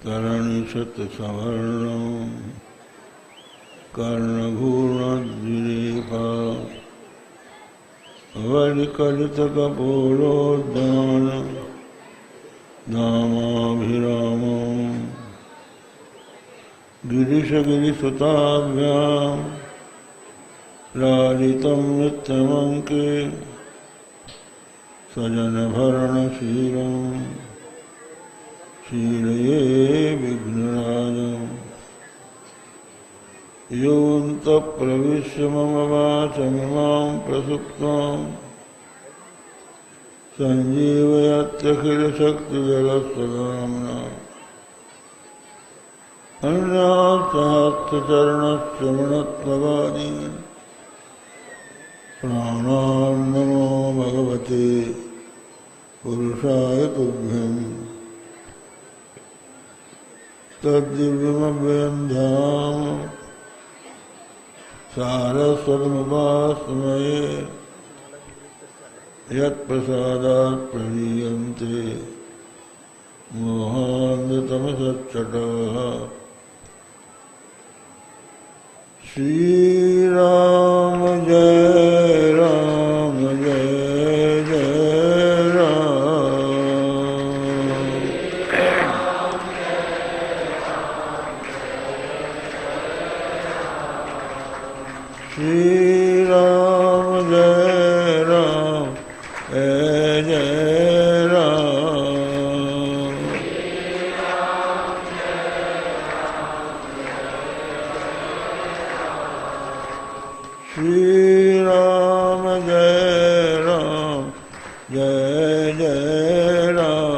करणिशतसवर्णं कर्णभूर्णद्विरेफा वलिकलितकपोलोद्यान नामाभिरामं गिरिशगिरिसुताभ्यां लालितं नित्यमङ्के सजनभरणशीलं शीलये विघ्नराजम् योऽन्तःप्रविश्य मम वाचमिमां प्रसुप्तां सञ्जीवयत्यखिलशक्तिजलस्वधाम्ना अन्यास्तहस्तचरणश्रवणत्वगादीन् प्राणान्नमो भगवते पुरुषाय तुभ्यम् तद्दिव्यमव्ययं धाम सारस्वतमुपास्महे यत्प्रसादात् प्रलीयन्ते मोहान्धतमसच्चटाः। श्रीराम जय राम जय जय श्री राम जय राम जय जय राम। श्री राम जय राम जय जय राम।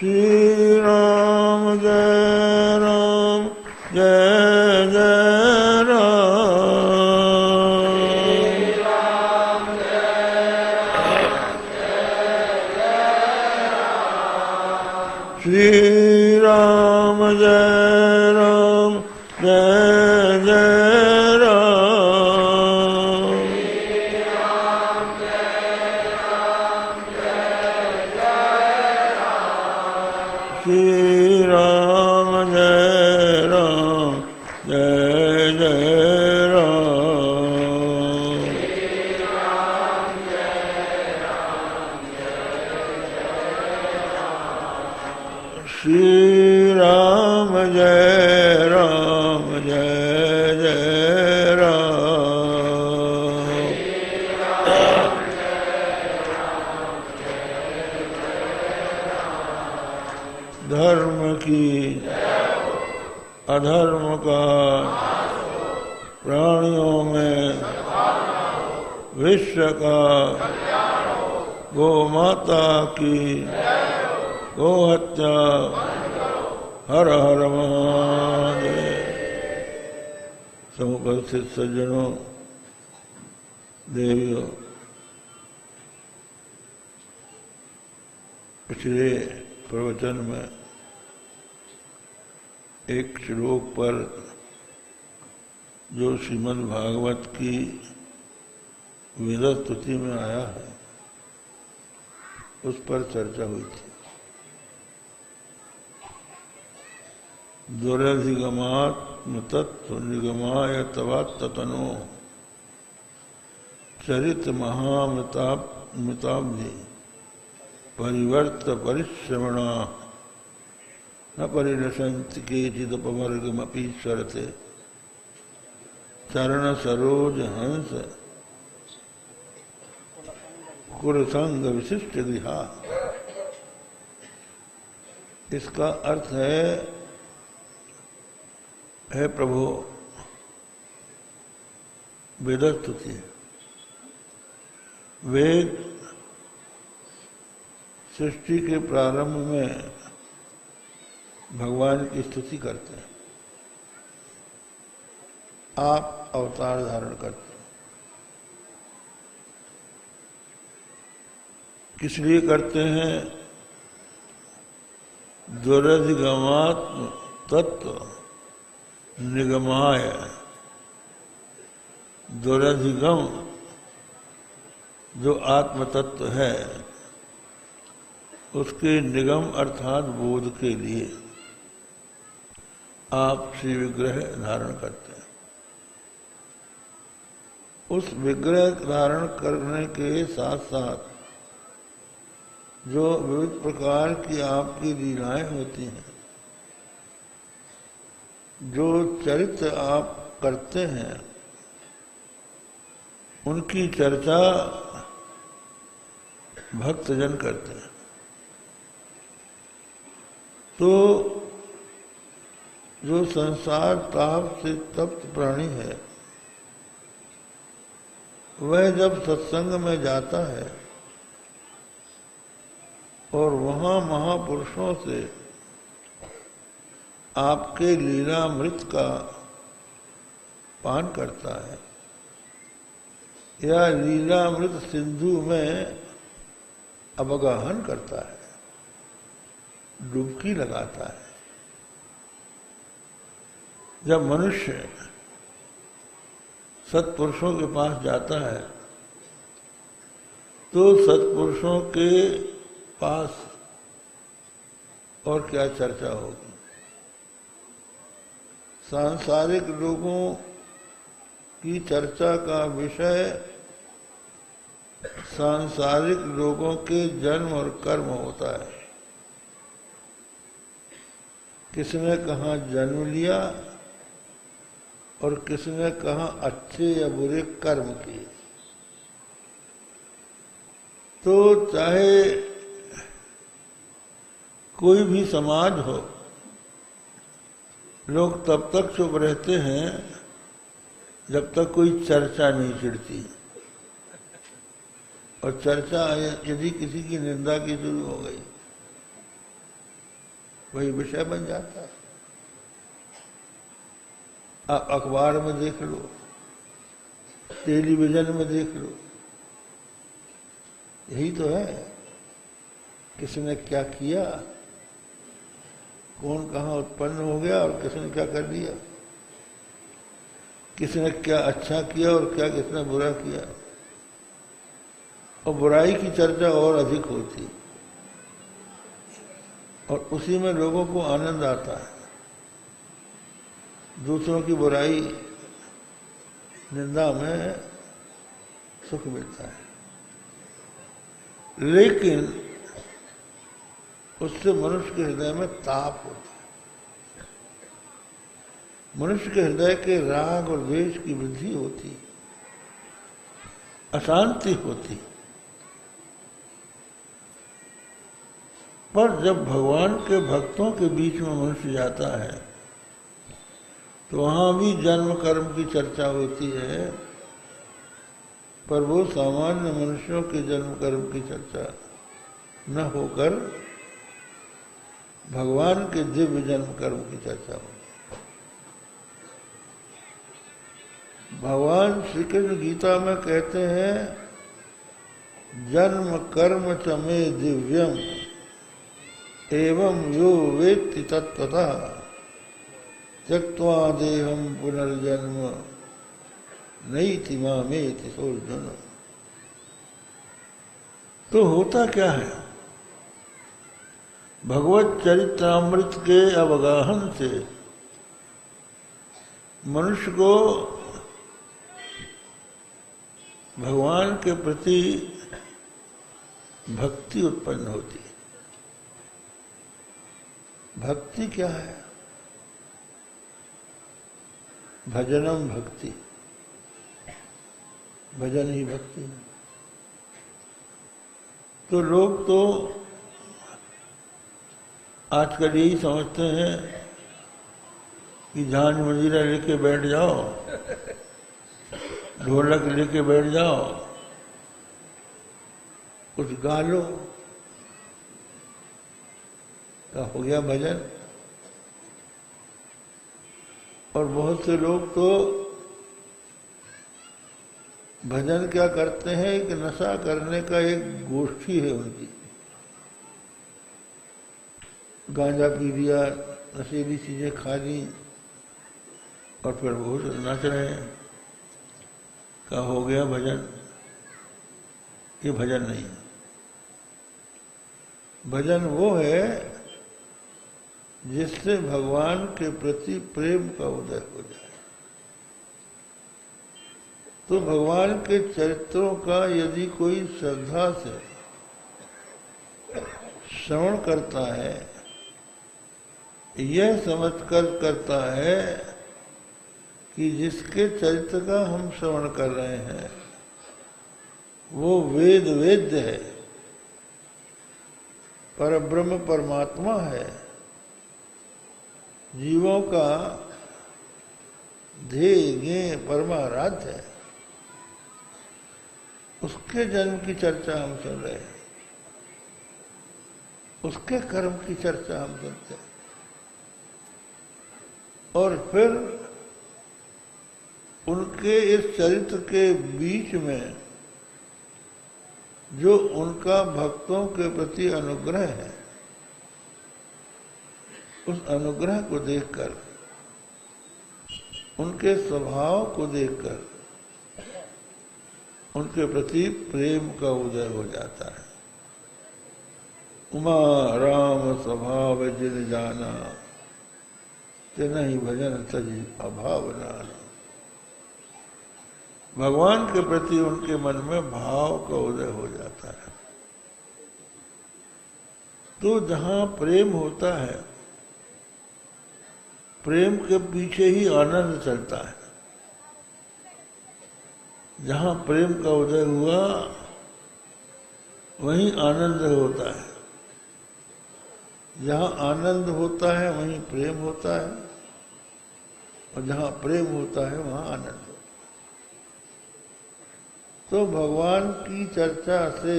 श्री राम जय राम जय जय राम। श्री राम जय राम जय जय राम। श्री राम जय राम जय जय राम। श्री राम जय राम जय जय राम। धर्म की अधर्म का प्राणियों में विश्व का गो माता की गो हत्या हर हर महादेव। समुपस्थित सज्जनों देवियों, पिछले प्रवचन में एक श्लोक पर जो श्रीमद् भागवत की वेद स्तुति में आया है उस पर चर्चा हुई थी। दुरधिगमात्म तत्व निगमाय तवात्तनो चरित महामृताब्धि परिवर्त परिश्रवणा न परिणशन्ति केचिदपवर्गमपीश्वरते चरण सरोज हंस कुरसंग विशिष्ट गृहा। इसका अर्थ है प्रभु वेदस्तुति। वेद सृष्टि के प्रारंभ में भगवान की स्तुति करते हैं। आप अवतार धारण करते हैं। किस लिए करते हैं? दुरधिगमात्म तत्व निगमाय। दुरधिगम जो आत्म तत्व है उसके निगम अर्थात बोध के लिए आप श्री विग्रह धारण करते हैं। उस विग्रह धारण करने के साथ साथ जो विविध प्रकार की आपकी लीलाएं होती हैं, जो चरित्र आप करते हैं, उनकी चर्चा भक्तजन करते हैं। तो जो संसार ताप से तप्त प्राणी है, वह जब सत्संग में जाता है और वहां महापुरुषों से आपके लीलामृत का पान करता है या लीलामृत सिंधु में अवगाहन करता है, डुबकी लगाता है। जब मनुष्य सत्पुरुषों के पास जाता है तो सत्पुरुषों के पास और क्या चर्चा होगी। सांसारिक लोगों की चर्चा का विषय सांसारिक लोगों के जन्म और कर्म होता है। किसने कहाँ जन्म लिया और किसने कहाँ अच्छे या बुरे कर्म किए। तो चाहे कोई भी समाज हो, लोग तब तक चुप रहते हैं जब तक कोई चर्चा नहीं छिड़ती, और चर्चा यदि किसी की निंदा की शुरू हो गई, वही विषय बन जाता है। आप अखबार में देख लो, टेलीविजन में देख लो, यही तो है। किसने क्या किया, कौन कहाँ उत्पन्न हो गया और किसने क्या कर दिया, किसने क्या अच्छा किया और क्या किसने बुरा किया। और बुराई की चर्चा और अधिक होती और उसी में लोगों को आनंद आता है। दूसरों की बुराई निंदा में सुख मिलता है, लेकिन उससे मनुष्य के हृदय में ताप होता है। मनुष्य के हृदय के राग और द्वेष की वृद्धि होती, अशांति होती। पर जब भगवान के भक्तों के बीच में मनुष्य जाता है तो वहां भी जन्म कर्म की चर्चा होती है, पर वो सामान्य मनुष्यों के जन्म कर्म की चर्चा न होकर भगवान के दिव्य जन्म कर्म की चर्चा होती है। भगवान श्री कृष्ण गीता में कहते हैं, जन्म कर्म च मे दिव्यम एवं यो वेत्ति तत्त्वतः त्यक्त्वा देहं पुनर्जन्म नैति मामेति सोऽर्जुन। तो होता क्या है, भगवत चरित्रामृत के अवगाहन से मनुष्य को भगवान के प्रति भक्ति उत्पन्न होती है। भक्ति क्या है? भजनम भक्ति, भजन ही भक्ति है। तो लोग तो आजकल यही समझते हैं कि झांझ मंजीरा लेके बैठ जाओ, ढोलक लेके बैठ जाओ, कुछ गा लो, का हो गया भजन। और बहुत से लोग तो भजन क्या करते हैं, एक नशा करने का एक गोष्ठी है उनकी। गांजा पी लिया, नशीली चीजें खा ली और फिर बहुत नाच रहे हैं, का हो गया भजन। ये भजन नहीं है। भजन वो है जिससे भगवान के प्रति प्रेम का उदय हो जाए। तो भगवान के चरित्रों का यदि कोई श्रद्धा से श्रवण करता है, यह समझकर करता है कि जिसके चरित्र का हम श्रवण कर रहे हैं वो वेद वेद्य है, परब्रह्म परमात्मा है, जीवों का ध्येय ज्ञेय परमाराध्य है, उसके जन्म की चर्चा हम सुन रहे हैं, उसके कर्म की चर्चा हम सुनते हैं। और फिर उनके इस चरित्र के बीच में जो उनका भक्तों के प्रति अनुग्रह है, उस अनुग्रह को देखकर, उनके स्वभाव को देखकर उनके प्रति प्रेम का उदय हो जाता है। उमा राम स्वभाव जिन जाना, तेनाही भजन तजी अभाव नाना। भगवान के प्रति उनके मन में भाव का उदय हो जाता है। तो जहां प्रेम होता है, प्रेम के पीछे ही आनंद चलता है। जहां प्रेम का उदय हुआ वहीं आनंद होता है, जहां आनंद होता है वहीं प्रेम होता है, और जहां प्रेम होता है वहां आनंद होता है। तो भगवान की चर्चा से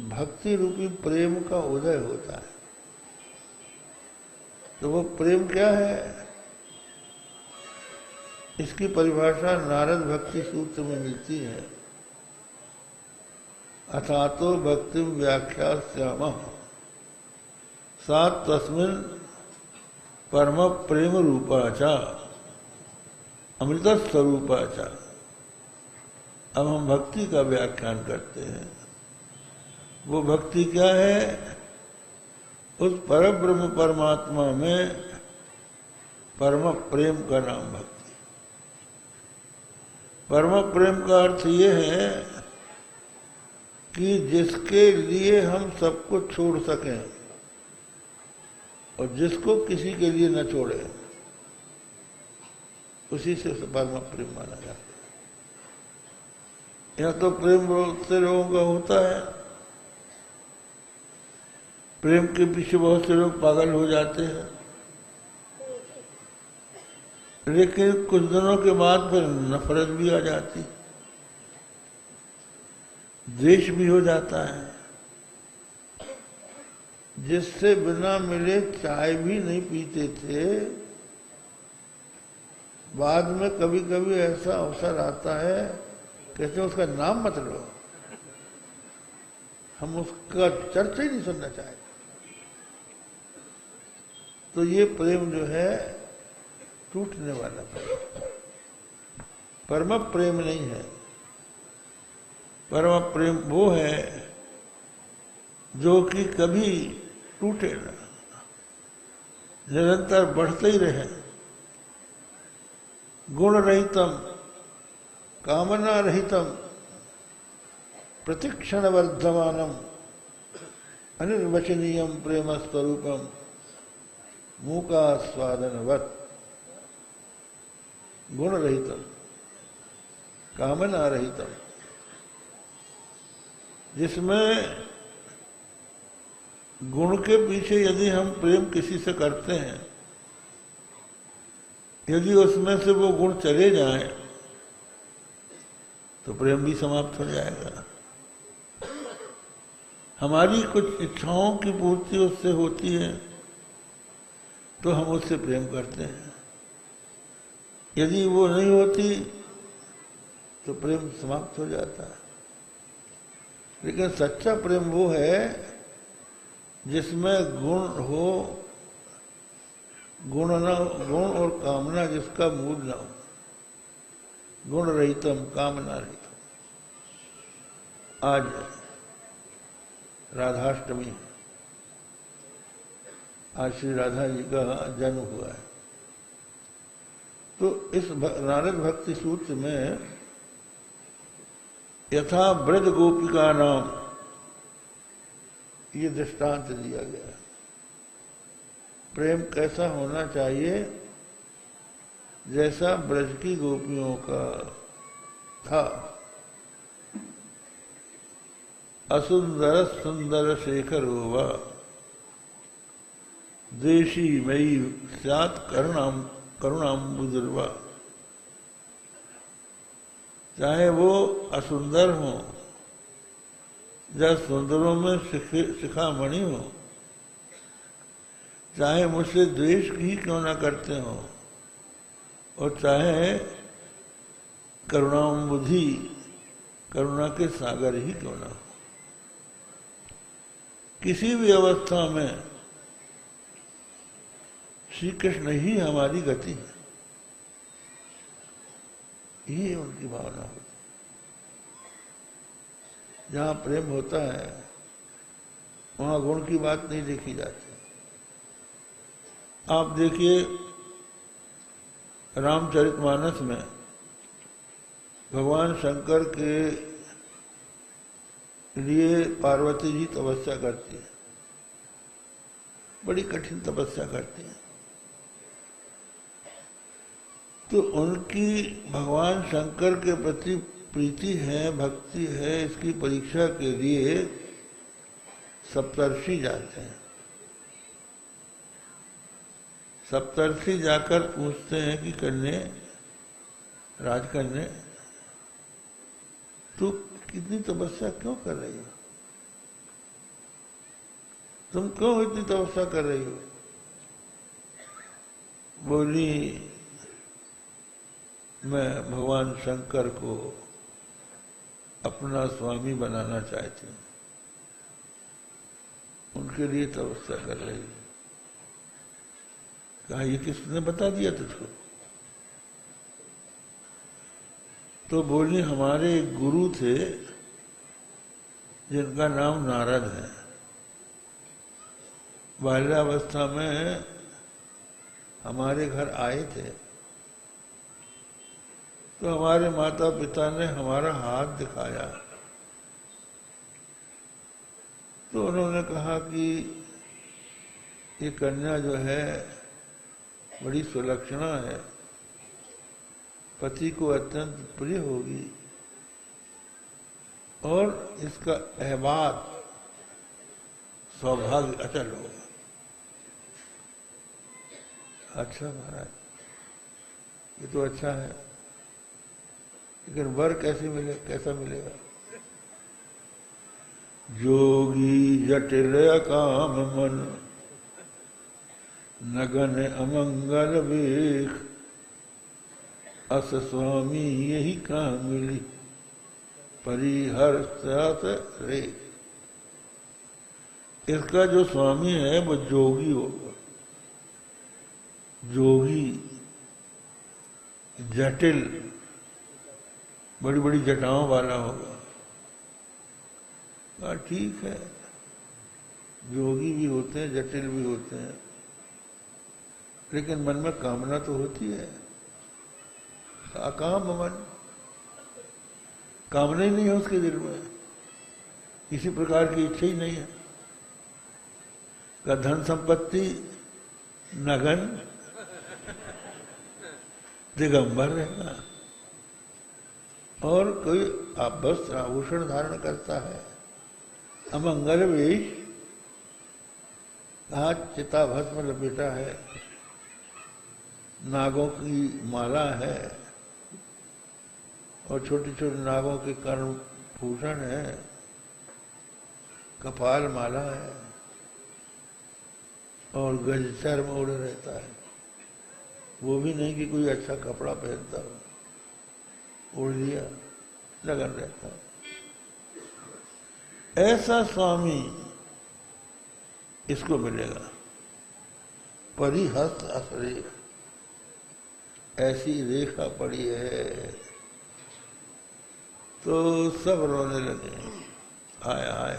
भक्ति रूपी प्रेम का उदय होता है। तो वो प्रेम क्या है, इसकी परिभाषा नारद भक्ति सूत्र में मिलती है। अथातो भक्ति व्याख्यास्यामः सा तस्मिन् परम प्रेम रूपाचा अमृत स्वरूपाचा। अब हम भक्ति का व्याख्यान करते हैं। वो भक्ति क्या है, उस परब्रह्म परमात्मा में परम प्रेम का नाम भक्ति। परम प्रेम का अर्थ ये है कि जिसके लिए हम सबको छोड़ सकें और जिसको किसी के लिए न छोड़े, उसी से परम प्रेम माना जाता है। यह तो प्रेम बहुत से लोगों का होता है, प्रेम के पीछे बहुत से लोग पागल हो जाते हैं, लेकिन कुछ दिनों के बाद फिर नफरत भी आ जाती, द्वेष भी हो जाता है। जिससे बिना मिले चाय भी नहीं पीते थे, बाद में कभी कभी ऐसा अवसर आता है, कहते उसका नाम मत लो, हम उसका चर्चा ही नहीं सुनना चाहते। तो ये प्रेम जो है टूटने वाला प्रेम, परम प्रेम नहीं है। परम प्रेम वो है जो कि कभी टूटे ना, निरंतर बढ़ते ही रहे। गुण रहितम कामना रहितम प्रतिक्षण वर्धमानम अनिर्वचनीयम प्रेम स्वरूपम मूका स्वादनवत। गुण रहितम कामना रहितम, जिसमें गुण के पीछे यदि हम प्रेम किसी से करते हैं, यदि उसमें से वो गुण चले जाएं, तो प्रेम भी समाप्त हो जाएगा। हमारी कुछ इच्छाओं की पूर्ति उससे होती है तो हम उससे प्रेम करते हैं, यदि वो नहीं होती तो प्रेम समाप्त हो जाता है। लेकिन सच्चा प्रेम वो है जिसमें गुण हो, गुण और कामना जिसका मूल न हो। गुण रहितम कामना रहितम, आज राधाष्टमी, आज श्री राधा जी का जन्म हुआ है। तो इस नारद भक्ति सूत्र में यथा ब्रज गोपिका नाम ये दृष्टांत दिया गया है। प्रेम कैसा होना चाहिए, जैसा ब्रज की गोपियों का था। असुंदर सुंदर शेखर हुआ देशी मई स्यात् करुणाम्बुदुर्वा। चाहे वो असुंदर हो या सुंदरों में शिखामणि हो, चाहे मुझसे द्वेष ही क्यों ना करते हो, और चाहे करुणाम्बुधि करुणा के सागर ही क्यों ना हो, किसी भी अवस्था में श्री कृष्ण ही हमारी गति है, ये उनकी भावना होती है। जहाँ प्रेम होता है वहाँ गुण की बात नहीं देखी जाती। आप देखिए रामचरितमानस में भगवान शंकर के लिए पार्वती जी तपस्या करती है, बड़ी कठिन तपस्या करती है। तो उनकी भगवान शंकर के प्रति प्रीति है, भक्ति है, इसकी परीक्षा के लिए सप्तर्षि जाते हैं। सप्तर्षि जाकर पूछते हैं कि कन्या, राजकन्या, तू कितनी तपस्या क्यों कर रही हो? तुम क्यों इतनी तपस्या कर रही हो? बोली, मैं भगवान शंकर को अपना स्वामी बनाना चाहती हूँ, उनके लिए तपस्या कर रही हूँ। कहा, ये किसने बता दिया तुझको? तो बोली, हमारे एक गुरु थे जिनका नाम नारद है। बाल्यावस्था में हमारे घर आए थे, तो हमारे माता पिता ने हमारा हाथ दिखाया, तो उन्होंने कहा कि ये कन्या जो है बड़ी सुलक्षणा है, पति को अत्यंत प्रिय होगी और इसका अहबात सौभाग्य अचल होगा। अच्छा महाराज, ये तो अच्छा है, लेकिन वर कैसा मिलेगा? जोगी जटिल अकाम मन, नगन अमंगल वेख, अस स्वामी यही कहाँ मिली, परिहर्षत रे। इसका जो स्वामी है वो जोगी होगा, जोगी, जटिल, बड़ी बड़ी जटाओं वाला होगा। ठीक है, जोगी भी होते हैं, जटिल भी होते हैं, लेकिन मन में कामना तो होती है। अकाम मन, कामना ही नहीं है उसके दिल में, किसी प्रकार की इच्छा ही नहीं है। का धन संपत्ति, नगन, दिगंबर रहना, और कोई वस्त्र आभूषण धारण करता है, अमंगल वेश, हाथ चिता भस्म लपेटा है, नागों की माला है, और छोटे छोटे नागों के कर्ण भूषण है, कपाल माला है, और गज चर्म ओढ़े रहता है। वो भी नहीं कि कोई अच्छा कपड़ा पहनता हो, ओढ़ लिया, लगन रहता है। ऐसा स्वामी इसको मिलेगा। परिहस्त असरेख, ऐसी रेखा पड़ी है तो सब रोने लगे, हाय हाय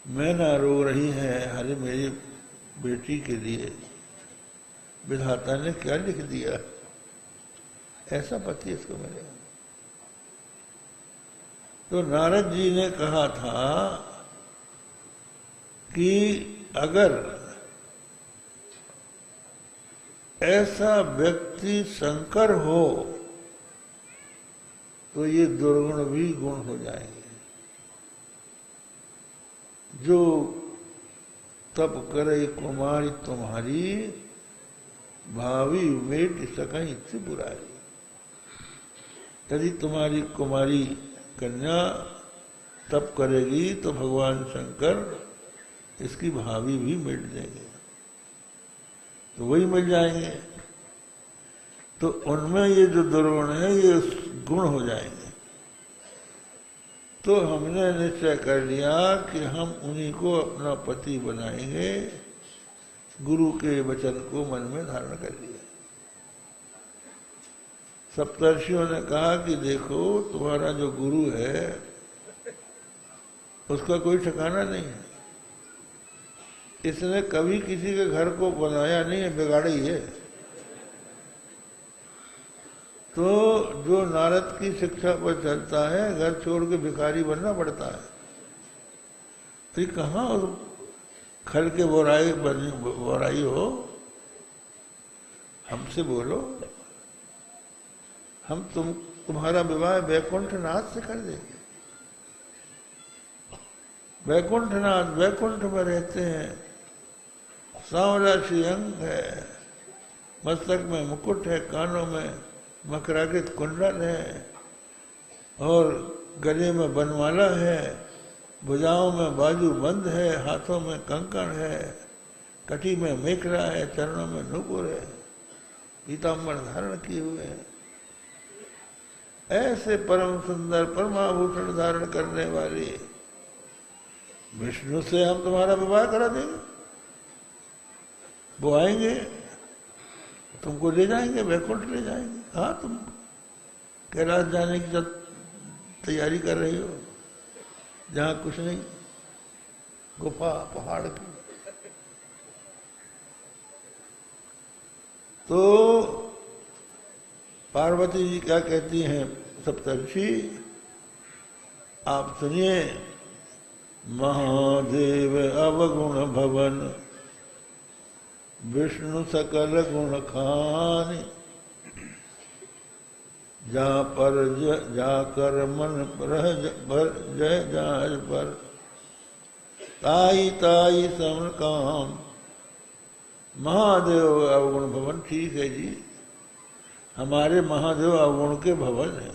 मैना रो रही है, अरे मेरी बेटी के लिए विधाता ने क्या लिख दिया, ऐसा पति इसको मिलेगा। तो नारद जी ने कहा था कि अगर ऐसा व्यक्ति शंकर हो तो ये दुर्गुण भी गुण हो जाएंगे। जो तप करे कुमारी तुम्हारी, भावी मेट सकहीं त्रिपुरारी। यदि तुम्हारी कुमारी कन्या तप करेगी तो भगवान शंकर इसकी भावी भी मिट देंगे, तो वही मिल जाएंगे। तो उनमें ये जो दुर्गुण है ये गुण हो जाएंगे। तो हमने निश्चय कर लिया कि हम उन्हीं को अपना पति बनाएंगे। गुरु के वचन को मन में धारण कर लिया। सप्तर्षियों ने कहा कि देखो तुम्हारा जो गुरु है उसका कोई ठिकाना नहीं है, इसने कभी किसी के घर को बनाया नहीं है, बिगाड़ा ही है। तो जो नारद की शिक्षा पर चलता है घर छोड़ के भिखारी बनना पड़ता है। तो कहाँ खल के बोराई हो, हमसे बोलो, हम तुम्हारा विवाह वैकुंठ नाथ से कर देंगे। वैकुंठ नाथ वैकुंठ में रहते हैं, सांवला श्रीअंग है, मस्तक में मुकुट है, कानों में मकराकृत कुंडल है और गले में बनमाला है, भुजाओं में बाजू बंद है, हाथों में कंकण है, कटी में मेखला है, चरणों में नुपुर है, पीताम्बर धारण किए हुए हैं। ऐसे परम सुंदर परमाभूषण धारण करने वाले विष्णु से हम तुम्हारा विवाह करा देंगे। वो आएंगे तुमको ले जाएंगे, वैकुंठ ले जाएंगे। हाँ, तुम कैलाश जाने की जब तैयारी कर रही हो, जहां कुछ नहीं, गुफा पहाड़ की। तो पार्वती जी क्या कहती हैं, सप्तर्षि आप सुनिए, महादेव अवगुण भवन विष्णु सकल गुण खान, जा पर जाकर मन पर जय जाय पर, ताई ताई समन काम। महादेव अवगुण भवन, ठीक है जी, हमारे महादेव अवगुण के भवन है,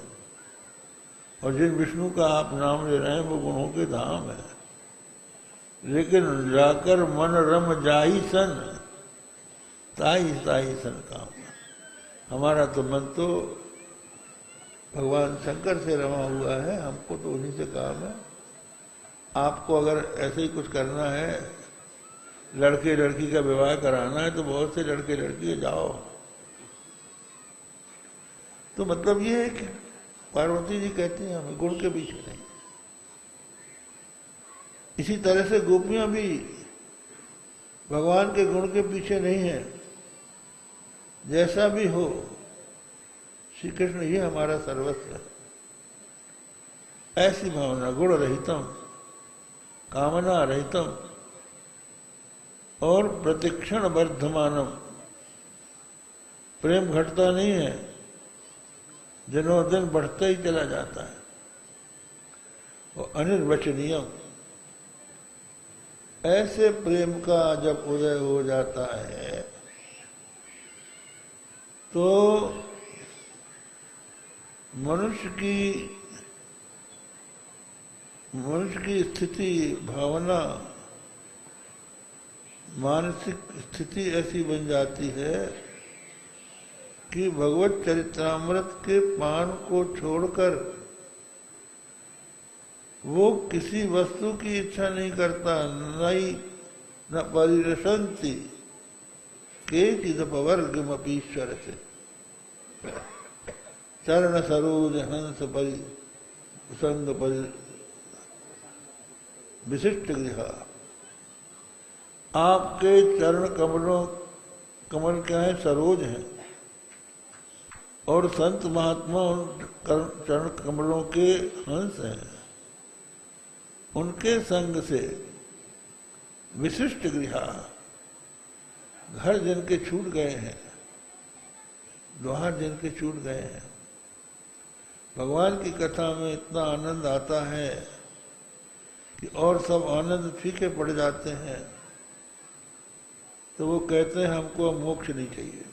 और जिन विष्णु का आप नाम ले रहे हैं वो गुणों के धाम है। लेकिन जाकर मन रम जाई सन, ताई ताई सन काम। हमारा तो मन तो भगवान शंकर से रमा हुआ है, हमको तो उन्हीं से काम है। आपको अगर ऐसे ही कुछ करना है, लड़के लड़की का विवाह कराना है, तो बहुत से लड़के लड़की जाओ। तो मतलब ये है कि पार्वती जी कहती हैं हमें गुण के पीछे नहीं। इसी तरह से गोपियां भी भगवान के गुण के पीछे नहीं है। जैसा भी हो, श्री कृष्ण ही हमारा सर्वस्व है, ऐसी भावना। गुण रहितम, कामना रहितम और प्रतिक्षण वर्धमानम। प्रेम घटता नहीं है, दिनों दिन बढ़ता ही चला जाता है। और अनिर्वचनीयम, ऐसे प्रेम का जब उदय हो जाता है तो मनुष्य की स्थिति, भावना, मानसिक स्थिति ऐसी बन जाती है कि भगवत चरित्रामृत के पान को छोड़कर वो किसी वस्तु की इच्छा नहीं करता। न परिरसंति के चिदपवर्गमपीश्वर से। चरण सरोज हंस परि संग परि विशिष्ट गृह। आपके चरण कमल क्या है? सरोज है। और संत महात्मा उन चरण कमलों के हंस हैं। उनके संग से विशिष्ट गृह, घर जिनके छूट गए हैं, द्वार जिनके छूट गए हैं। भगवान की कथा में इतना आनंद आता है कि और सब आनंद फीके पड़ जाते हैं। तो वो कहते हैं हमको अब मोक्ष नहीं चाहिए।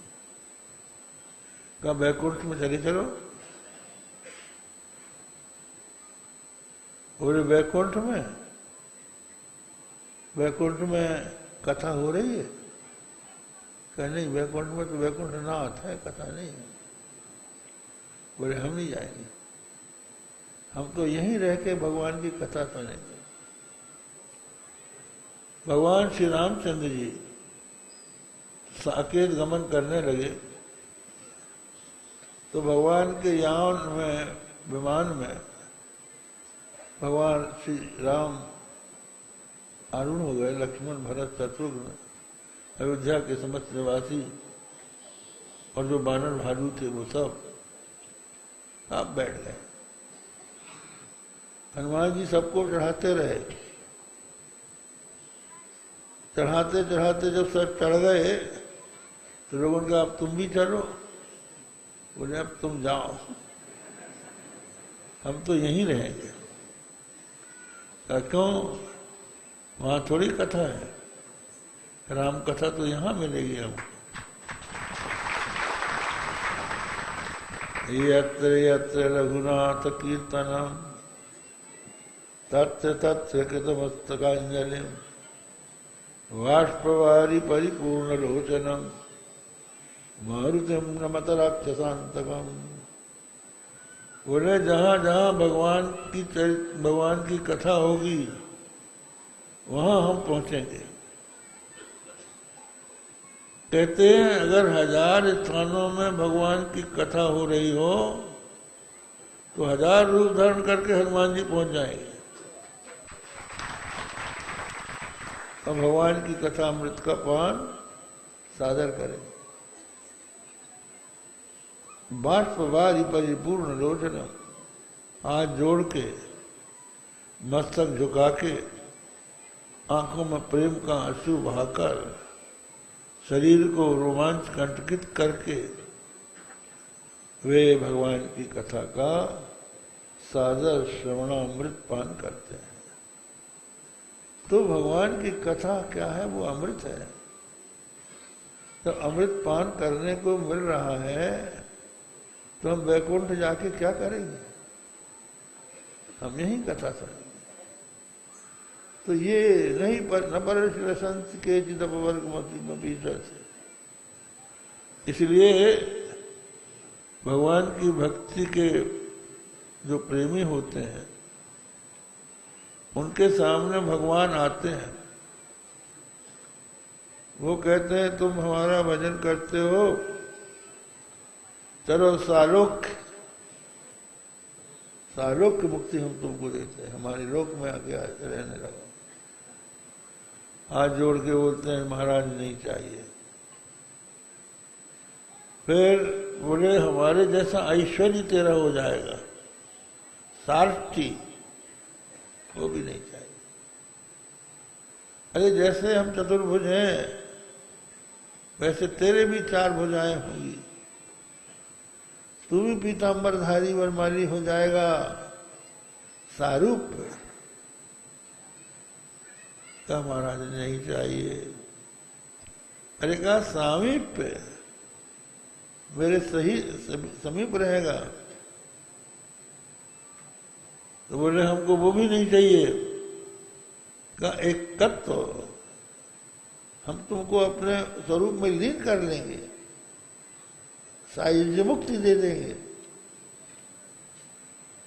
कहा वैकुंठ में चले चलो। बोले वैकुंठ में कथा हो रही है? कहा नहीं, वैकुंठ में तो वैकुंठ नाथ है, कथा नहीं है। बोले हम नहीं जाएंगे, हम तो यहीं रह के भगवान की कथा सुनेंगे। भगवान श्री रामचंद्र जी साकेत गमन करने लगे तो भगवान के यान में, विमान में भगवान श्री राम आरूढ़ हो गए। लक्ष्मण, भरत, शत्रुघ्न, अयोध्या के समस्त निवासी और जो बानर भालू थे वो सब आप बैठ गए। हनुमान जी सबको चढ़ाते रहे। चढ़ाते चढ़ाते जब सब चढ़ गए तो लोगों ने कहा अब तुम भी चलो। बोले अब तुम जाओ, हम तो यहीं रहेंगे। क्यों? वहां थोड़ी कथा है, राम कथा तो यहां मिलेगी हमको। यत्र यत्र रघुनाथ कीर्तनम तत्र तत्र कृतमस्तकांजलिम बाष्पवारि परिपूर्ण लोचनम मारुतिम नमत राक्षसांतकम। बोले जहां जहां भगवान की कथा होगी वहां हम पहुंचेंगे। कहते हैं अगर 1000 स्थानों में भगवान की कथा हो रही हो तो 1000 रूप धारण करके हनुमान जी पहुंच जाएंगे और भगवान की कथा अमृत का पान सादर करें। बाष्पवारि परिपूर्ण लोचन, हाथ जोड़ के, मस्तक झुका के, आंखों में प्रेम का आंसू बहाकर, शरीर को रोमांच कंटकित करके वे भगवान की कथा का सादर श्रवणामृत पान करते हैं। तो भगवान की कथा क्या है? वो अमृत है। तो अमृत पान करने को मिल रहा है तो हम वैकुंठ जाके क्या करेंगे? हम यही कथा सुनेंगे। तो ये नहीं पर न पर संत के चिदपवर्ग मती से। इसलिए भगवान की भक्ति के जो प्रेमी होते हैं उनके सामने भगवान आते हैं। वो कहते हैं तुम हमारा भजन करते हो, चलो सालोक्य मुक्ति हम तुमको देते हैं, हमारे लोक में आके रहने लगा। हाथ जोड़ के बोलते हैं महाराज नहीं चाहिए। फिर बोले हमारे जैसा ऐश्वर्य तेरा हो जाएगा, सार्थी, वो भी नहीं चाहिए। अरे जैसे हम चतुर्भुज हैं वैसे तेरे भी 4 भुजाएं होंगी, तू भी पीतांबरधारी वरमाली हो जाएगा, सारूप। कहा महाराज नहीं चाहिए। अरे कहा सामीप्य, मेरे सही समीप रहेगा। तो बोले हमको वो भी नहीं चाहिए। कहा एक तत्व, हम तुमको अपने स्वरूप में लीन कर लेंगे, सायुज्य मुक्ति दे देंगे।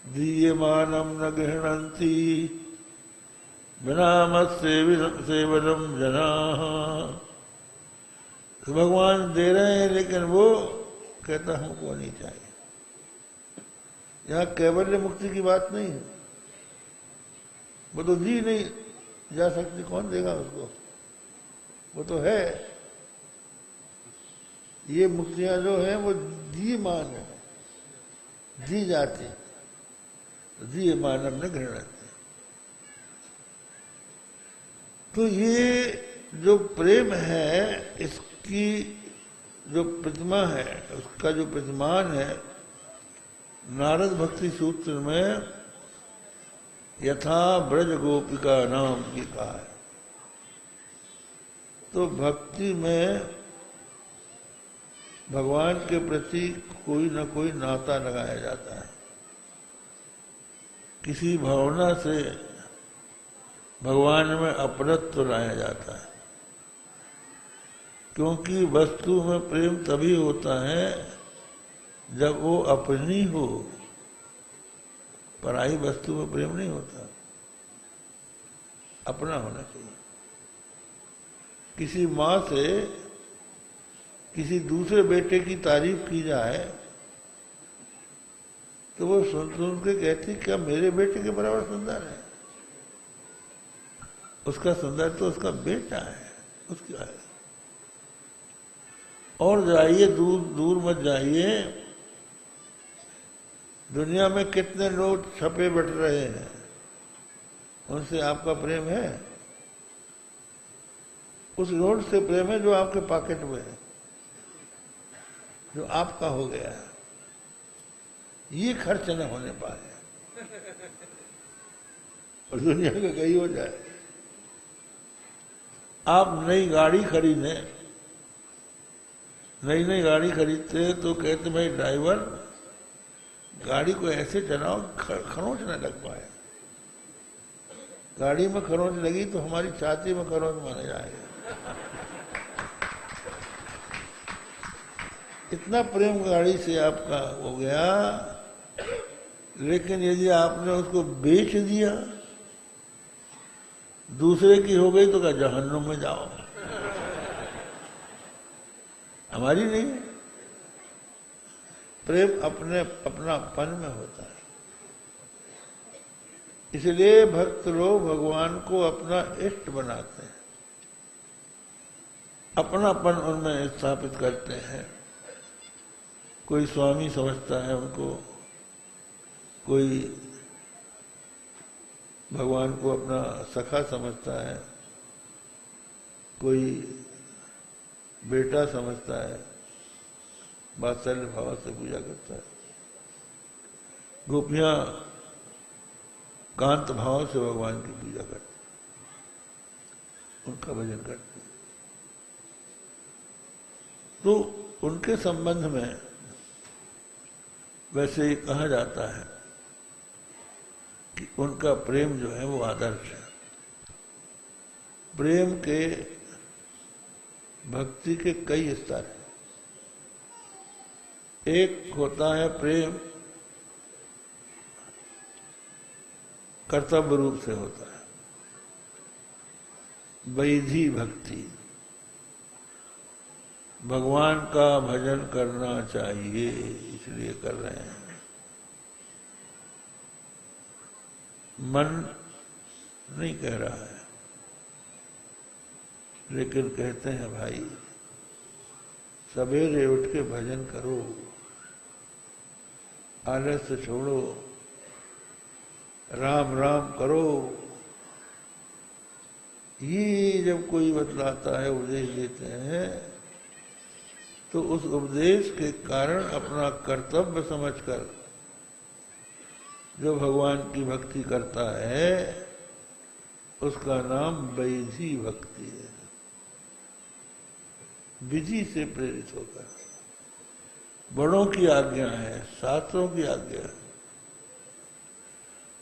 दीयमानम न गृह्णन्ति बिना मत सेवनम जना। भगवान दे रहे हैं लेकिन वो कहता हमको नहीं चाहिए। यहाँ कैवल्य मुक्ति की बात नहीं है, वो तो दी नहीं जा सकती, कौन देगा उसको, वो तो है। ये मुक्तियां जो है वो दी मान है, दी जाती, दी मान अपने ग्रहण रहते। तो ये जो प्रेम है, इसकी जो प्रतिमा है, उसका जो प्रतिमान है, नारद भक्ति सूत्र में यथा ब्रज गोपिका नाम की कहा है। तो भक्ति में भगवान के प्रति कोई न कोई नाता लगाया जाता है, किसी भावना से भगवान में अपनत्व लाया जाता है। क्योंकि वस्तु में प्रेम तभी होता है जब वो अपनी हो, पराई वस्तु में प्रेम नहीं होता, अपना होना चाहिए। किसी माँ से किसी दूसरे बेटे की तारीफ की जाए तो वो सुन के कहती क्या मेरे बेटे के बराबर सुंदर है? उसका सुंदर तो उसका बेटा है, उसका है। और जाइए दूर दूर मत जाइए, दुनिया में कितने लोग छपे बैठ रहे हैं, उनसे आपका प्रेम है? उस नोट से प्रेम है जो आपके पॉकेट में है, जो आपका हो गया है, ये खर्च न होने पाए और दुनिया का कहीं हो जाए। आप नई गाड़ी खरीदे, नई गाड़ी खरीदते तो कहते भाई ड्राइवर गाड़ी को ऐसे चलाओ खरोंच न लग पाए। गाड़ी में खरोंच लगी तो हमारी छाती में खरोंच माना जाएगा। इतना प्रेम गाड़ी से आपका हो गया, लेकिन यदि आपने उसको बेच दिया, दूसरे की हो गई तो क्या जहन्नुम में जाओ, हमारी नहीं। प्रेम अपनापन में होता है। इसलिए भक्त लोग भगवान को अपना इष्ट बनाते हैं, अपनापन उनमें स्थापित करते हैं। कोई स्वामी समझता है उनको, कोई भगवान को अपना सखा समझता है, कोई बेटा समझता है, वात्सल्य भाव से पूजा करता है। गोपियां कांत भाव से भगवान की पूजा करती, उनका भजन करती। तो उनके संबंध में वैसे ही कहा जाता है कि उनका प्रेम जो है वो आदर्श है। प्रेम के भक्ति के कई स्तर हैं। एक होता है प्रेम कर्तव्य रूप से होता है, वैधि भक्ति, भगवान का भजन करना चाहिए इसलिए कर रहे हैं। मन नहीं कह रहा है, लेकिन कहते हैं भाई सवेरे उठ के भजन करो, आलस्य छोड़ो, राम राम करो। ये जब कोई बतलाता है, उपदेश देते हैं, तो उस उपदेश के कारण अपना कर्तव्य समझकर जो भगवान की भक्ति करता है उसका नाम वैधि भक्ति है। विधि से प्रेरित होकर, बड़ों की आज्ञा है, शास्त्रों की आज्ञा है,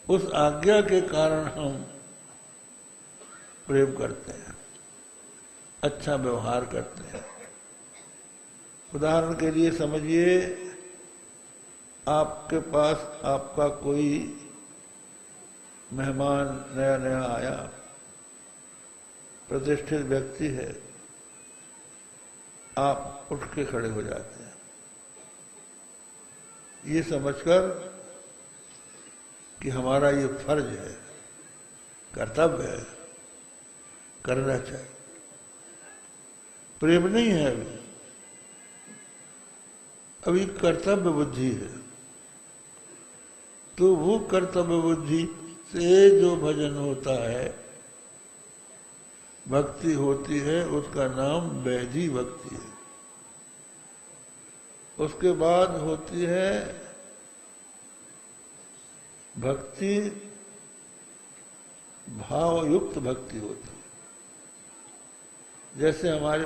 उस आज्ञा के कारण हम प्रेम करते हैं, अच्छा व्यवहार करते हैं। उदाहरण के लिए समझिए, आपके पास आपका कोई मेहमान नया नया आया, प्रतिष्ठित व्यक्ति है, आप उठ के खड़े हो जाते हैं, ये समझकर कि हमारा ये फर्ज है, कर्तव्य है, करना चाहिए। प्रेम नहीं है अभी कर्तव्य बुद्धि है। तो वो कर्तव्य बुद्धि से जो भजन होता है, भक्ति होती है, उसका नाम वैधि भक्ति है। उसके बाद होती है भक्ति, भावयुक्त भक्ति होती है। जैसे हमारे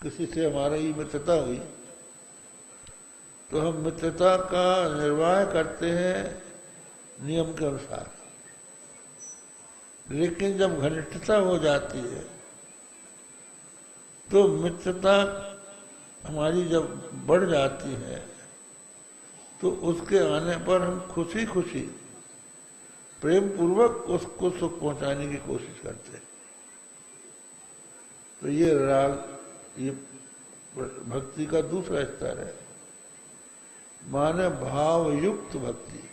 किसी से हमारा ही मित्रता हुई तो हम मित्रता का निर्वाह करते हैं नियम के अनुसार, लेकिन जब घनिष्ठता हो जाती है तो मित्रता हमारी जब बढ़ जाती है तो उसके आने पर हम खुशी खुशी प्रेम पूर्वक उसको सुख पहुंचाने की कोशिश करते हैं। तो ये राग, ये भक्ति का दूसरा स्तर है। माने भावयुक्त भक्ति,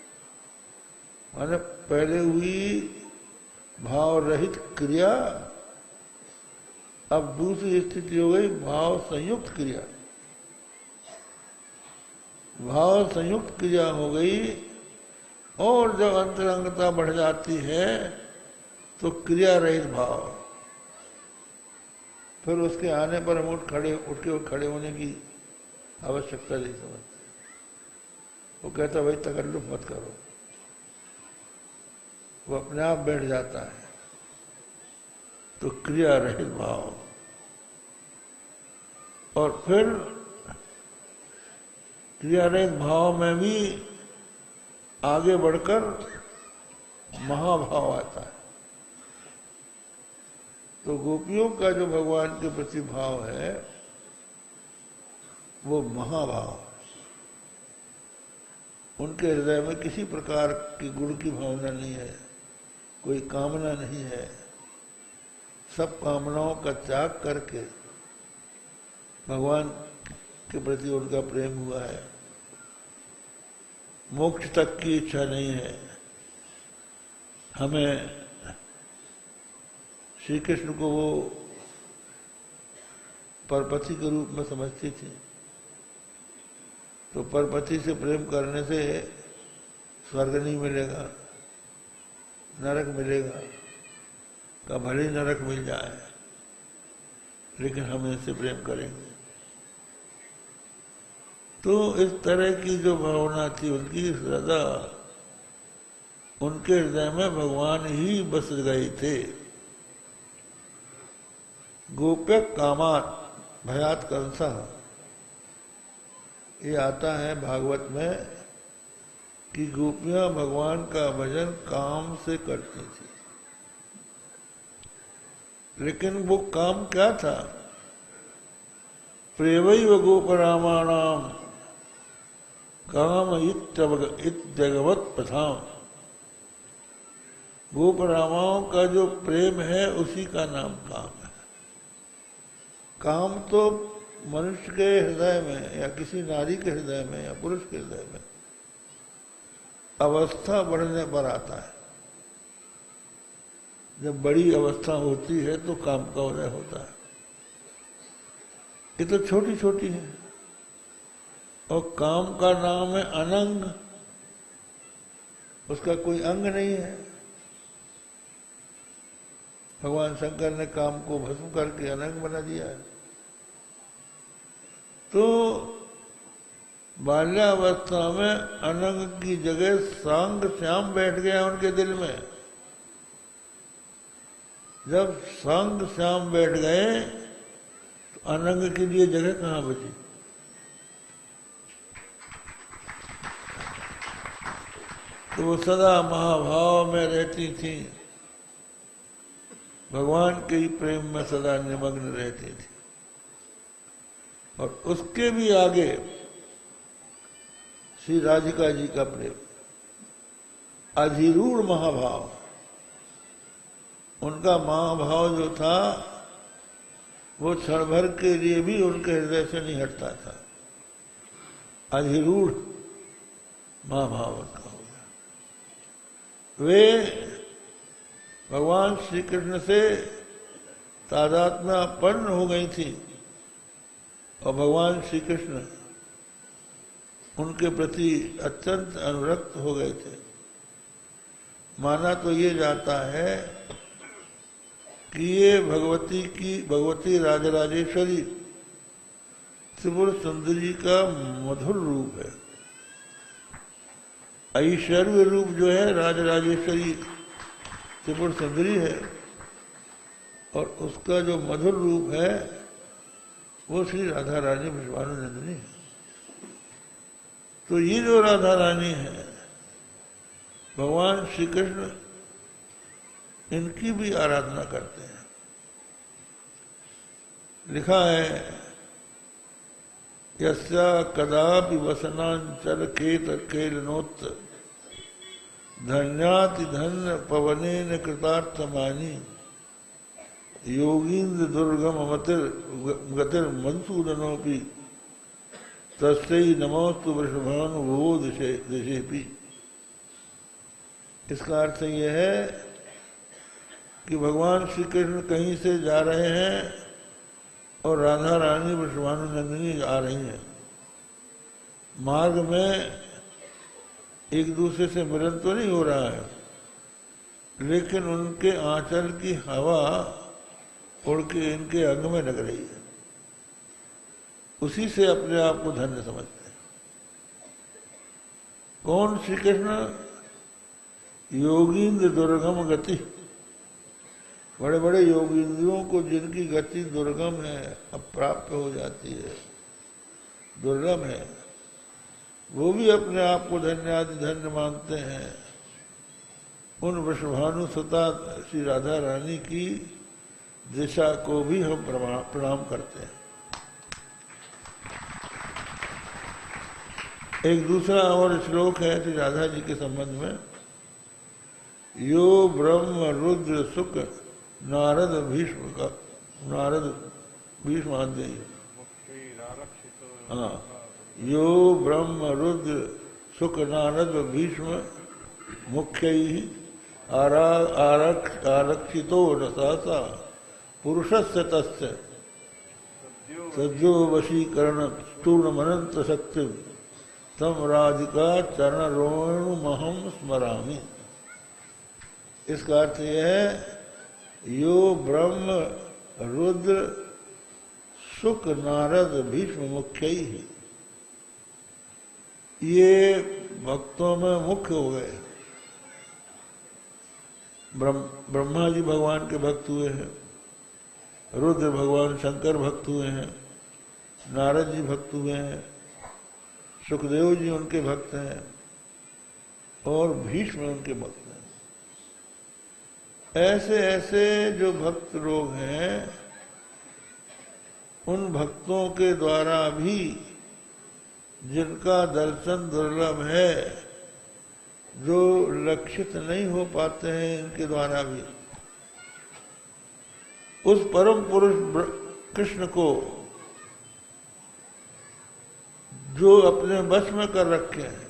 माने पहले हुई भाव रहित क्रिया, अब दूसरी स्थिति हो गई भाव संयुक्त क्रिया। भाव संयुक्त क्रिया हो गई, और जब अंतरंगता बढ़ जाती है तो क्रिया रहित भाव। फिर उसके आने पर हम उठ के खड़े होने की आवश्यकता नहीं समझते। वो कहता भाई तकल्लुफ मत करो, वो अपने आप बैठ जाता है। तो क्रिया रहित भाव। और फिर क्रिया रहित भाव में भी आगे बढ़कर महाभाव आता है। तो गोपियों का जो भगवान के प्रति भाव है वो महाभाव। उनके हृदय में किसी प्रकार की गुण की भावना नहीं है, कोई कामना नहीं है। सब कामनाओं का त्याग करके भगवान के प्रति उनका प्रेम हुआ है। मोक्ष तक की इच्छा नहीं है। हमें श्री कृष्ण को वो परपति के रूप में समझती थी, तो परपति से प्रेम करने से स्वर्ग नहीं मिलेगा, नरक मिलेगा। का भले नरक मिल जाए लेकिन हम इनसे प्रेम करेंगे। तो इस तरह की जो भावना थी उनकी, सदा उनके हृदय में भगवान ही बस गए थे। गोप्य कामात भयात कंसा, ये आता है भागवत में कि गोपियां भगवान का भजन काम से करती थी। लेकिन वो काम क्या था? प्रेवैव गोपरामाणाम काम इत्यगवत प्रथाम। गोपरामाओं का जो प्रेम है उसी का नाम काम है। काम तो मनुष्य के हृदय में या किसी नारी के हृदय में या पुरुष के हृदय में अवस्था बढ़ने पर आता है। जब बड़ी अवस्था होती है तो काम का उदय होता है। ये तो छोटी छोटी है। और काम का नाम है अनंग, उसका कोई अंग नहीं है। भगवान शंकर ने काम को भस्म करके अनंग बना दिया है। तो बाल्यावस्था में अनंग की जगह सांग श्याम बैठ गया उनके दिल में। जब सांग श्याम बैठ गए तो अनंग के लिए जगह कहाँ बची? तो वो सदा महाभाव में रहती थी, भगवान के ही प्रेम में सदा निमग्न रहती थी। और उसके भी आगे श्री राधिका जी का प्रेम, अधिरूढ़ महाभाव। उनका महाभाव जो था वो क्षण भर के लिए भी उनके हृदय से नहीं हटता था। अधिरूढ़ महाभाव उनका हो गया। वे भगवान श्री कृष्ण से तादात्म्यपन्न हो गई थी और भगवान श्री कृष्ण उनके प्रति अत्यंत अनुरक्त हो गए थे। माना तो ये जाता है कि ये भगवती राजराजेश्वरी त्रिपुर सुंदरी का मधुर रूप है। ऐश्वर्य रूप जो है राजराजेश्वरी त्रिपुर सुंदरी है और उसका जो मधुर रूप है वो श्री राधा रानी विश्वानंदिनी है। तो ये जो राधा रानी है भगवान श्री कृष्ण इनकी भी आराधना करते हैं। लिखा है यस्या कदापि वसनांचल केत केलनोत्त धन्याति धन्य पवनेन कृतार्थमानी योगींद्र दुर्गम गतिर मंसूदनोपि तस्यै नमोस्तु वृषभानुभुवो दिशेपि। इसका अर्थ यह है कि भगवान श्री कृष्ण कहीं से जा रहे हैं और राधा रानी वृषभानुनंदिनी आ रही हैं। मार्ग में एक दूसरे से मिलन तो नहीं हो रहा है, लेकिन उनके आंचल की हवा उड़ के इनके अंग में लग रही है। उसी से अपने आप को धन्य समझते हैं। कौन? श्री कृष्ण। योगींद्र दुर्गम गति, बड़े बड़े योगींद्रियों को जिनकी गति दुर्गम है, अप्राप्त हो जाती है, दुर्गम है, वो भी अपने आप को धन्यादि धन्य मानते हैं। उन वृषभानु सुता श्री राधा रानी की दिशा को भी हम प्रणाम करते हैं। एक दूसरा और श्लोक है श्री राधा जी के संबंध में। यो ब्रह्म रुद्र सुख नारद भीष्म का, नारद भीष्म आदि, हाँ, यो ब्रह्म रुद्र सुख नारद भीष्म मुख्य आरक्षितो रसासा पुरुषस्य तस्य सद्यो वशीकरण स्थूर्णमनंत शक्ति तम राधिका चरण रोणुमहम स्मरामि। इसका अर्थ यह है यो ब्रह्म रुद्र सुख नारद भीष्म मुख्य ही, ये भक्तों में मुख्य हो गए। ब्रह्मा जी भगवान के भक्त हुए हैं, रुद्र भगवान शंकर भक्त हुए हैं, नारद जी भक्त हुए हैं, सुखदेव जी उनके भक्त हैं और भीष्म उनके भक्त हैं। ऐसे ऐसे जो भक्त लोग हैं, उन भक्तों के द्वारा भी जिनका दर्शन दुर्लभ है, जो लक्षित नहीं हो पाते हैं, इनके द्वारा भी उस परम पुरुष कृष्ण को जो अपने वश में कर रखे हैं,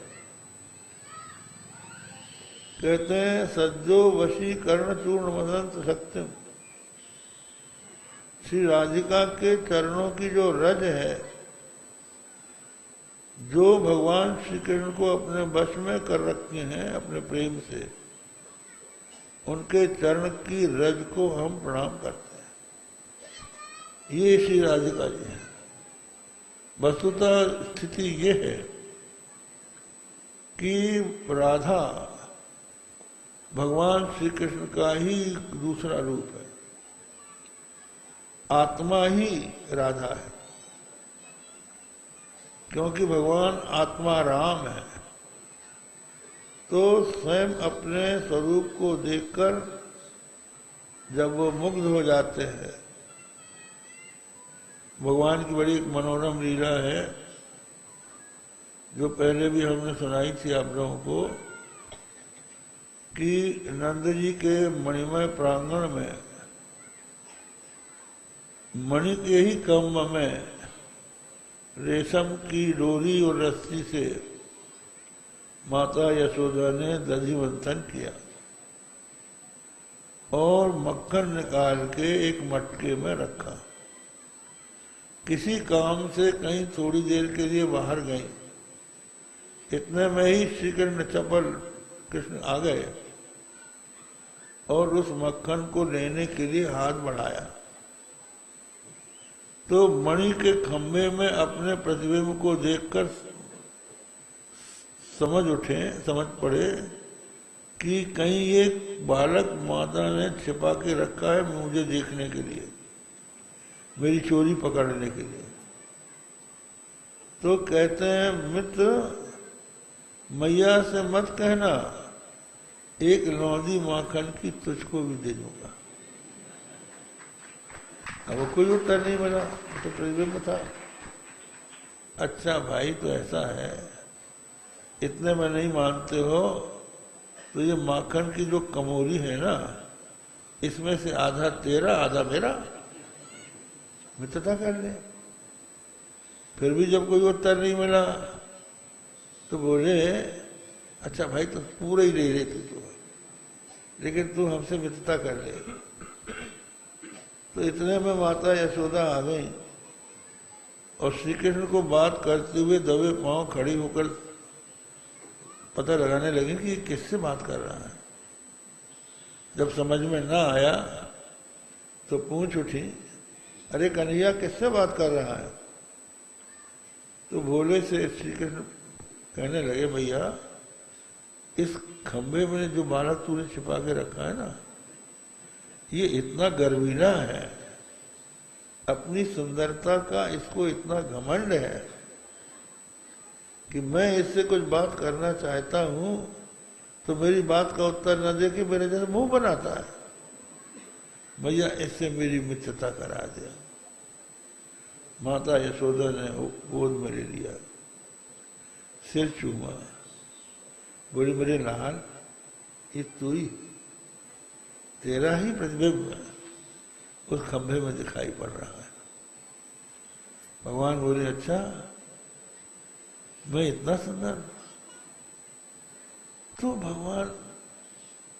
कहते हैं सज्जो वशीकरण चूर्ण मदंत सत्यम। श्री राधिका के चरणों की जो रज है, जो भगवान श्री कृष्ण को अपने वश में कर रखे हैं अपने प्रेम से, उनके चरण की रज को हम प्रणाम करते हैं। ये श्री राधिका जी है। वस्तुतः स्थिति ये है कि राधा भगवान श्री कृष्ण का ही दूसरा रूप है, आत्मा ही राधा है, क्योंकि भगवान आत्मा राम है। तो स्वयं अपने स्वरूप को देखकर जब वो मुग्ध हो जाते हैं, भगवान की बड़ी एक मनोरम लीला है जो पहले भी हमने सुनाई थी आप लोगों को, कि नंद जी के मणिमय प्रांगण में मणि के ही कम्ब में रेशम की डोरी और रस्सी से माता यशोदा ने दधि मंथन किया। और मक्खन निकाल के एक मटके में रखा। किसी काम से कहीं थोड़ी देर के लिए बाहर गई, इतने में ही श्री कृष्ण चपल कृष्ण आ गए और उस मक्खन को लेने के लिए हाथ बढ़ाया तो मणि के खंभे में अपने प्रतिबिंब को देखकर समझ पड़े कि कहीं एक बालक माता ने छिपा के रखा है मुझे देखने के लिए, मेरी चोरी पकड़ने के लिए। तो कहते हैं मित्र मैया से मत कहना, एक लौंदी माखन की तुझको भी दे दूंगा। अब वो कोई उत्तर नहीं मिला, तो प्रतिबिंब था। अच्छा भाई तो ऐसा है, इतने में नहीं मानते हो तो ये माखन की जो कमोरी है ना, इसमें से आधा तेरा आधा मेरा, मित्रता कर ले। फिर भी जब कोई उत्तर नहीं मिला तो बोले अच्छा भाई तो पूरा ही ले लेते तू, लेकिन तू हमसे मित्रता कर ले। तो इतने में माता यशोदा आ गई और श्री कृष्ण को बात करते हुए दबे पांव खड़ी होकर पता लगाने लगी कि किससे बात कर रहा है। जब समझ में ना आया तो पूछ उठी, अरे कन्हैया किससे बात कर रहा है? तो भोले से श्री कृष्ण कहने लगे, भैया इस खंभे में जो बालक तूने छिपा के रखा है ना, ये इतना गर्वीला है, अपनी सुंदरता का इसको इतना घमंड है कि मैं इससे कुछ बात करना चाहता हूं तो मेरी बात का उत्तर न दे के मेरे जैसे मुंह बनाता है। भैया इससे मेरी मित्रता करा दिया। माता यशोदा ने गोद में ले लिया, सिर चूमा, बोली मेरे लाल ये तू ही, तेरा ही प्रतिबिंब उस खंभे में दिखाई पड़ रहा है। भगवान बोले अच्छा मैं इतना सुंदर? तो भगवान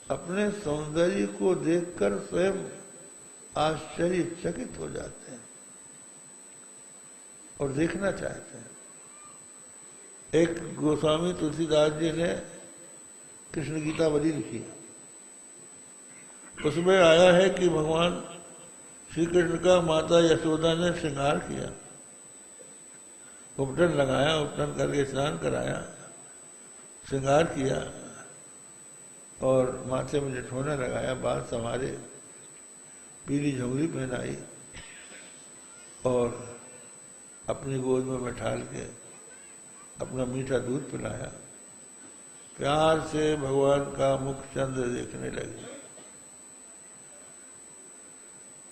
अपने सौंदर्य को देखकर स्वयं आश्चर्यचकित हो जाते हैं और देखना चाहते हैं। एक गोस्वामी तुलसीदास जी ने कृष्ण गीतावली लिखी, उसमें आया है कि भगवान श्री कृष्ण का माता यशोदा ने श्रृंगार किया, उपटन लगाया, उपटन करके स्नान कराया, श्रृंगार किया और माथे में जठोना लगाया, बाल संवारे, पीली झोंगरी पहनाई और अपनी गोद में बैठाल के अपना मीठा दूध पिलाया। प्यार से भगवान का मुख चंद्र देखने लगे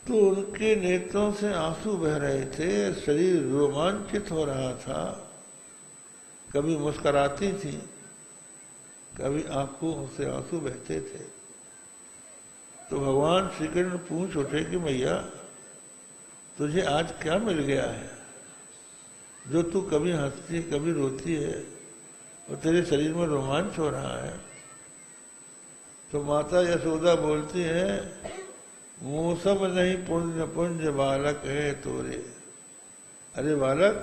तो उनके नेत्रों से आंसू बह रहे थे, शरीर रोमांचित हो रहा था, कभी मुस्कुराती थी, कभी आंखों से आंसू बहते थे। तो भगवान श्री कृष्ण पूछ उठे कि भैया तुझे आज क्या मिल गया है जो तू कभी हंसती कभी रोती है और तेरे शरीर में रोमांच हो रहा है? तो माता यशोदा बोलती है, मूसम नहीं पुण्य पुंज बालक है तोरे। अरे बालक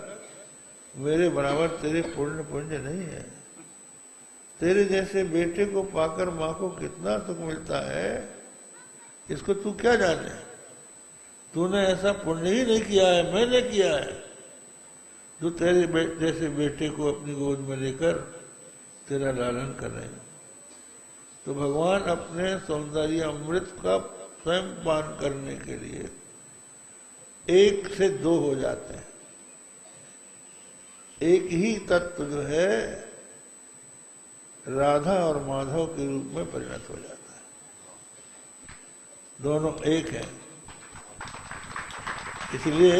मेरे बराबर तेरे पुण्य पुंज नहीं है। तेरे जैसे बेटे को पाकर माँ को कितना सुख मिलता है इसको तू क्या जाने। तूने ऐसा पुण्य ही नहीं किया है, मैंने किया है, जो तेरे जैसे बेटे को अपनी गोद में लेकर तेरा लालन कर रहे हैं। तो भगवान अपने सौंदर्य अमृत का स्वयं पान करने के लिए एक से दो हो जाते हैं। एक ही तत्व जो है राधा और माधव के रूप में परिणत हो जाता है, दोनों एक हैं। इसलिए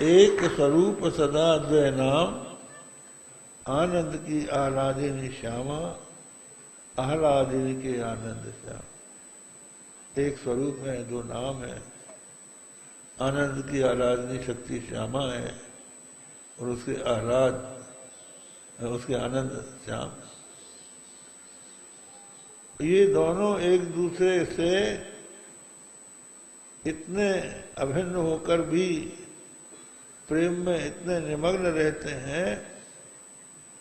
एक स्वरूप सदा द्वय नाम, आनंद की आह्लादिनी श्यामा, आह्लादिनी के आनंद श्याम। एक स्वरूप में दो नाम है, आनंद की आह्लादिनी शक्ति श्यामा है और उसके आह्लाद उसके आनंद श्याम। ये दोनों एक दूसरे से इतने अभिन्न होकर भी प्रेम में इतने निमग्न रहते हैं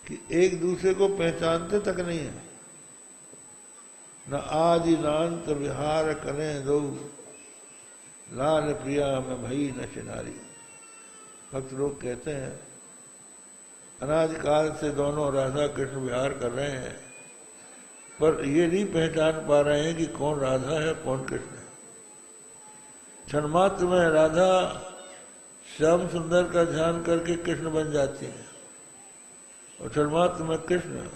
कि एक दूसरे को पहचानते तक नहीं है। न आदि नांत विहार करें दो, लाल प्रिया में भई न चिनारी। भक्त लोग कहते हैं अनादिकाल से दोनों राधा कृष्ण विहार कर रहे हैं, पर ये नहीं पहचान पा रहे हैं कि कौन राधा है कौन कृष्ण है। क्षणमात्र में राधा श्याम सुंदर का ध्यान करके कृष्ण बन जाती है और क्षणमात्र में कृष्ण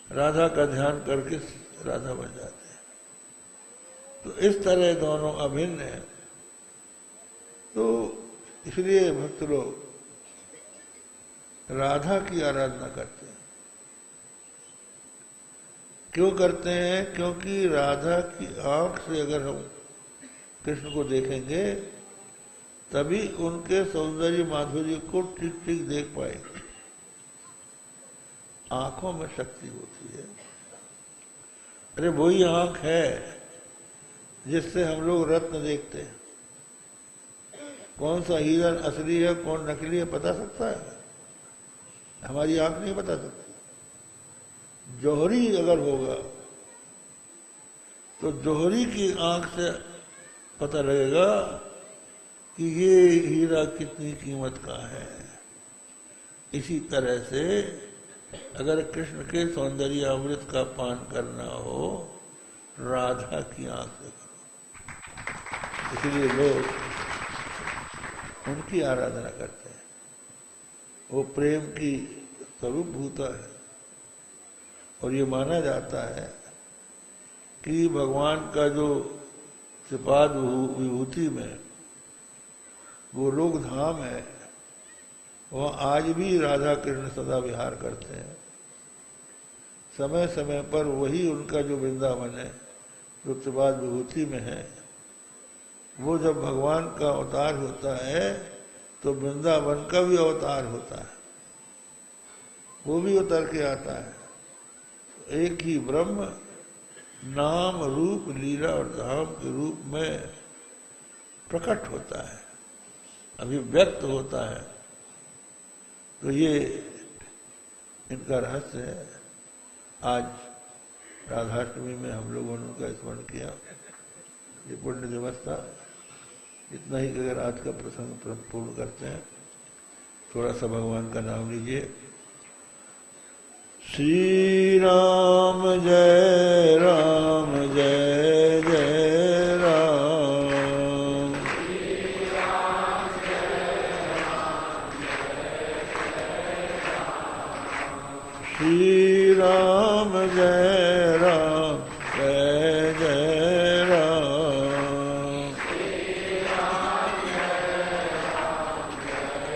राधा का ध्यान करके राधा बन जाते हैं। तो इस तरह दोनों अभिन्न हैं। तो इसलिए भक्त लोग राधा की आराधना करते हैं। क्यों करते हैं? क्योंकि राधा की आंख से अगर हम कृष्ण को देखेंगे तभी उनके सौंदर्य माधुर्य को ठीक ठीक देख पाएंगे। आंखों में शक्ति होती है। अरे वही आंख है जिससे हम लोग रत्न देखते हैं। कौन सा हीरा असली है कौन नकली है पता सकता है? हमारी आंख नहीं बता सकती। जौहरी अगर होगा तो जौहरी की आंख से पता लगेगा कि ये हीरा कितनी कीमत का है। इसी तरह से अगर कृष्ण के सौंदर्य अमृत का पान करना हो राधा की आंख से करो। इसलिए लोग उनकी आराधना करते हैं। वो प्रेम की स्वरूप भूता है और ये माना जाता है कि भगवान का जो त्रिपाद विभूति में वो लोक धाम है, वह आज भी राधा कृष्ण सदा विहार करते हैं। समय समय पर वही उनका जो वृंदावन है जो त्रिपाद विभूति में है, वो जब भगवान का अवतार होता है तो वृंदावन का भी अवतार होता है, वो भी उतर के आता है। एक ही ब्रह्म नाम रूप लीला और धाम के रूप में प्रकट होता है, अभिव्यक्त होता है। तो ये इनका रहस्य है। आज राधाष्टमी में हम लोगों ने उनका स्मरण किया, ये पुण्य दिवस था। इतना ही अगर आज का प्रसंग पूर्ण करते हैं, थोड़ा सा भगवान का नाम लीजिए। श्री राम जय राम जय जय राम। श्री राम जय राम जय जय राम। श्री राम जय राम जय जय राम।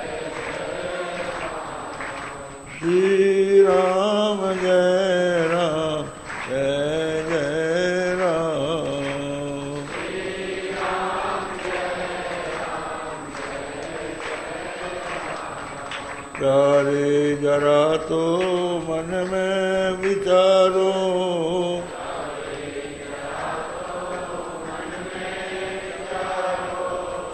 श्री राम जय राम जय जय राम। श्री राम जय राम जय जय राम। श्री राम जय राम जय जय राम। प्यारे जरा तो मन में विचारो,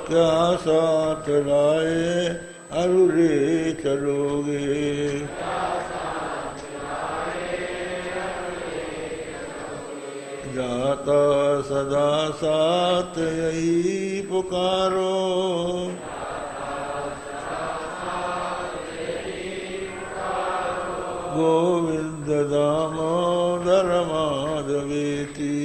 क्या साथ लाए अरुरे चलोगे। जाता सदा साथ यही पुकारो, गोविंद दामोदर माधवेति।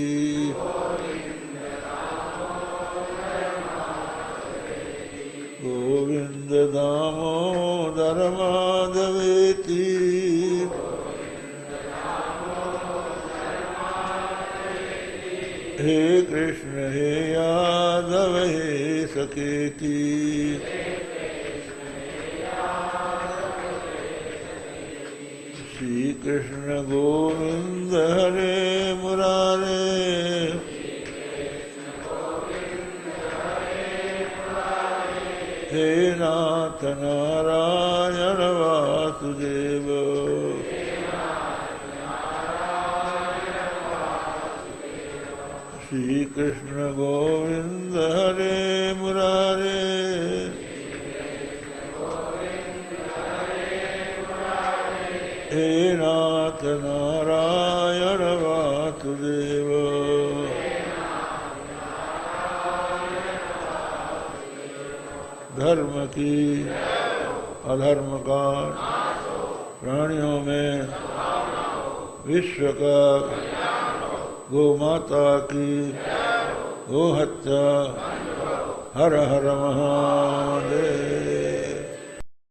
गोविंद दामोदर माधवेति। हे कृष्ण हे यादव हे सखेति। श्री कृष्ण गोविंद हरे मुरारे। हे नाथ नारायण वासुदेव। श्री कृष्ण गोविंद हरे मुरारे, हे नाथ नारायण वासुदेव। धर्म की अधर्म का प्राणियों में विश्व का गो माता की गो हत्या। हर हर महादेव।